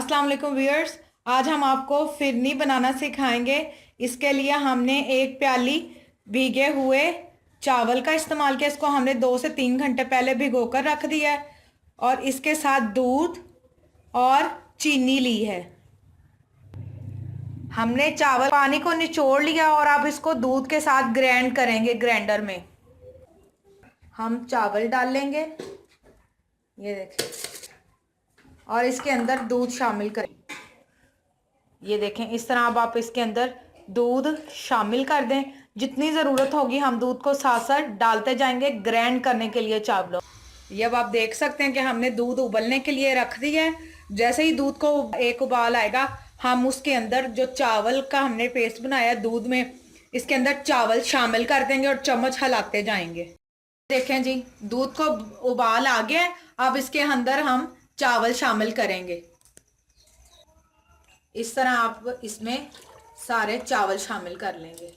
अस्सलाम वालेकुम व्यूअर्स। आज हम आपको फिरनी बनाना सिखाएंगे। इसके लिए हमने एक प्याली भीगे हुए चावल का इस्तेमाल किया। इसको हमने 2 से 3 घंटे पहले भिगोकर रख दिया है और इसके साथ दूध और चीनी ली है। हमने चावल पानी को निचोड़ लिया और अब इसको दूध के साथ ग्राइंड करेंगे ग्राइंडर में। हम चावल डाल लेंगे, ये देखें, और इसके अंदर दूध शामिल करें। ये देखें, इस तरह अब आप इसके अंदर दूध शामिल कर दें। जितनी ज़रूरत होगी हम दूध को साथ साथ डालते जाएंगे ग्राइंड करने के लिए चावलों। ये अब आप देख सकते हैं कि हमने दूध उबलने के लिए रख दिया है। जैसे ही दूध को एक उबाल आएगा हम उसके अंदर जो चावल का हमने पेस्ट बनाया दूध में, इसके अंदर चावल शामिल कर देंगे और चम्मच हिलाते जाएंगे। देखें जी, दूध को उबाल आ गया। अब इसके अंदर हम चावल शामिल करेंगे। इस तरह आप इसमें सारे चावल शामिल कर लेंगे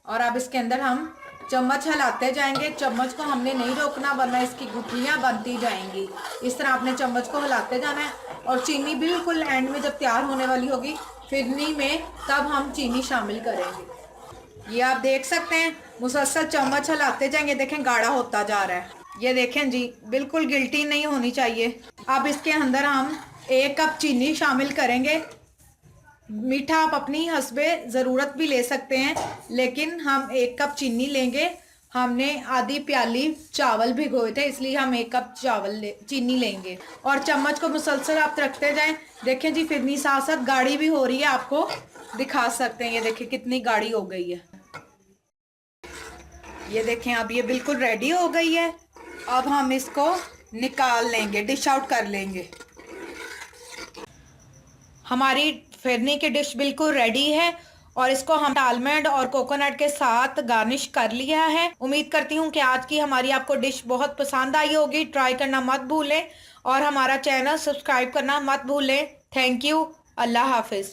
और अब इसके अंदर हम चम्मच हिलाते जाएंगे। चम्मच को हमने नहीं रोकना वरना इसकी गुठलियां बनती जाएंगी। इस तरह आपने चम्मच को हिलाते जाना है और चीनी बिल्कुल एंड में जब तैयार होने वाली होगी फिरनी में, तब हम चीनी शामिल करेंगे। ये आप देख सकते हैं, मुसलसल चम्मच हिलाते जाएंगे। देखें, गाढ़ा होता जा रहा है। ये देखें जी, बिल्कुल गिल्टी नहीं होनी चाहिए। अब इसके अंदर हम 1 कप चीनी शामिल करेंगे। मीठा आप अपनी हस्बे ज़रूरत भी ले सकते हैं, लेकिन हम 1 कप चीनी लेंगे। हमने आधी प्याली चावल भिगोए थे, इसलिए हम 1 कप चीनी लेंगे और चम्मच को मुसलसल आप रखते जाएं। देखें जी, फिरनी साथ साथ गाढ़ी भी हो रही है, आपको दिखा सकते हैं। ये देखें कितनी गाढ़ी हो गई है। ये देखें, अब ये बिल्कुल रेडी हो गई है। अब हम इसको निकाल लेंगे, डिश आउट कर लेंगे। हमारी फिरनी की डिश बिल्कुल रेडी है और इसको हम आलमंड और कोकोनट के साथ गार्निश कर लिया है। उम्मीद करती हूँ कि आज की हमारी आपको डिश बहुत पसंद आई होगी। ट्राई करना मत भूलें और हमारा चैनल सब्सक्राइब करना मत भूलें। Thank you. अल्लाह हाफिज़।